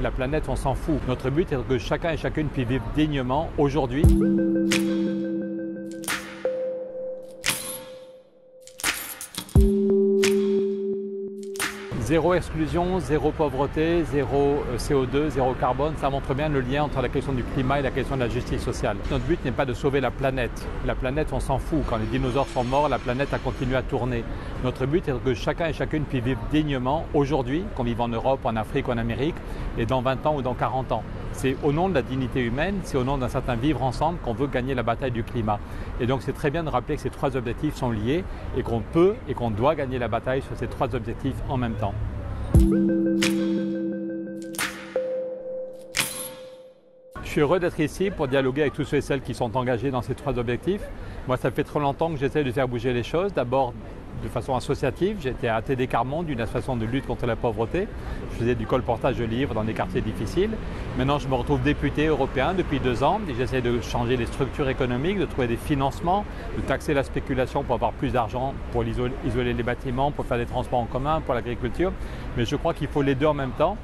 La planète, on s'en fout. Notre but est que chacun et chacune puisse vivre dignement aujourd'hui. Zéro exclusion, zéro pauvreté, zéro CO2, zéro carbone, ça montre bien le lien entre la question du climat et la question de la justice sociale. Notre but n'est pas de sauver la planète. La planète, on s'en fout. Quand les dinosaures sont morts, la planète a continué à tourner. Notre but est que chacun et chacune puisse vivre dignement aujourd'hui, qu'on vive en Europe, en Afrique, en Amérique, et dans 20 ans ou dans 40 ans. C'est au nom de la dignité humaine, c'est au nom d'un certain vivre ensemble qu'on veut gagner la bataille du climat. Et donc c'est très bien de rappeler que ces trois objectifs sont liés et qu'on peut et qu'on doit gagner la bataille sur ces trois objectifs en même temps. Je suis heureux d'être ici pour dialoguer avec tous ceux et celles qui sont engagés dans ces trois objectifs. Moi, ça fait trop longtemps que j'essaie de faire bouger les choses. D'abord, de façon associative, j'étais à TD Carmonde, une association de lutte contre la pauvreté. Je faisais du colportage de livres dans des quartiers difficiles. Maintenant, je me retrouve député européen depuis 2 ans et j'essaie de changer les structures économiques, de trouver des financements, de taxer la spéculation pour avoir plus d'argent, pour isoler les bâtiments, pour faire des transports en commun, pour l'agriculture. Mais je crois qu'il faut les deux en même temps.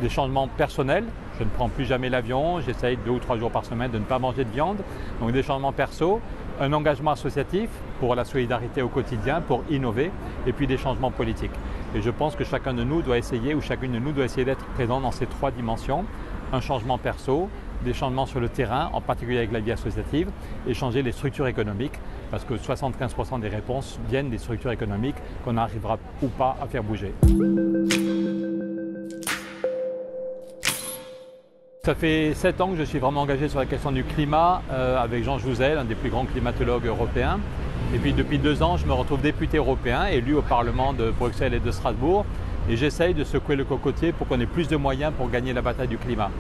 Des changements personnels, je ne prends plus jamais l'avion, j'essaye 2 ou 3 jours par semaine de ne pas manger de viande. Donc des changements perso, un engagement associatif pour la solidarité au quotidien, pour innover, et puis des changements politiques. Et je pense que chacun de nous doit essayer, ou chacune de nous doit essayer d'être présent dans ces 3 dimensions. Un changement perso, des changements sur le terrain, en particulier avec la vie associative, et changer les structures économiques, parce que 75% des réponses viennent des structures économiques qu'on arrivera ou pas à faire bouger. Ça fait 7 ans que je suis vraiment engagé sur la question du climat avec Jean Jouzel, un des plus grands climatologues européens. Et puis depuis 2 ans, je me retrouve député européen, élu au Parlement de Bruxelles et de Strasbourg. Et j'essaye de secouer le cocotier pour qu'on ait plus de moyens pour gagner la bataille du climat.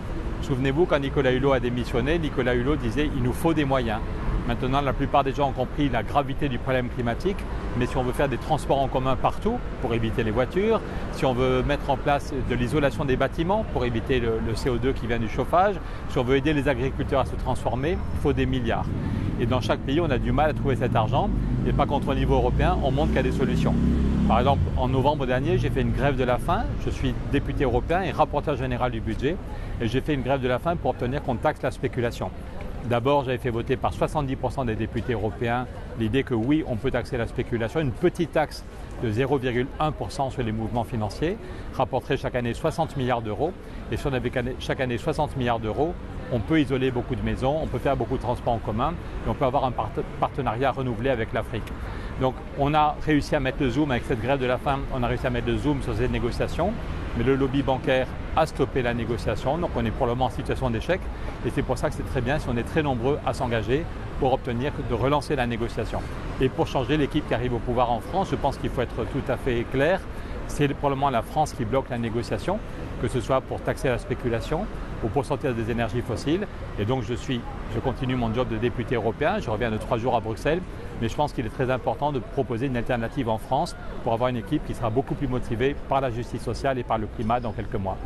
Souvenez-vous, quand Nicolas Hulot a démissionné, Nicolas Hulot disait « il nous faut des moyens ». Maintenant, la plupart des gens ont compris la gravité du problème climatique, mais si on veut faire des transports en commun partout pour éviter les voitures, si on veut mettre en place de l'isolation des bâtiments pour éviter le CO2 qui vient du chauffage, si on veut aider les agriculteurs à se transformer, il faut des milliards. Et dans chaque pays, on a du mal à trouver cet argent, et pas contre au niveau européen, on montre qu'il y a des solutions. Par exemple, en novembre dernier, j'ai fait une grève de la faim. Je suis député européen et rapporteur général du budget, et j'ai fait une grève de la faim pour obtenir qu'on taxe la spéculation. D'abord, j'avais fait voter par 70% des députés européens l'idée que oui, on peut taxer la spéculation. Une petite taxe de 0,1% sur les mouvements financiers rapporterait chaque année 60 milliards d'euros. Et si on avait chaque année 60 milliards d'euros, on peut isoler beaucoup de maisons, on peut faire beaucoup de transports en commun et on peut avoir un partenariat renouvelé avec l'Afrique. Donc on a réussi à mettre le zoom avec cette grève de la faim, on a réussi à mettre le zoom sur cette négociation, mais le lobby bancaire a stoppé la négociation, donc on est pour le moment en situation d'échec et c'est pour ça que c'est très bien si on est très nombreux à s'engager pour obtenir de relancer la négociation. Et pour changer l'équipe qui arrive au pouvoir en France, je pense qu'il faut être tout à fait clair, c'est pour le moment la France qui bloque la négociation, que ce soit pour taxer la spéculation ou pour sortir des énergies fossiles. Et donc je continue mon job de député européen, je reviens de 3 jours à Bruxelles, mais je pense qu'il est très important de proposer une alternative en France pour avoir une équipe qui sera beaucoup plus motivée par la justice sociale et par le climat dans quelques mois.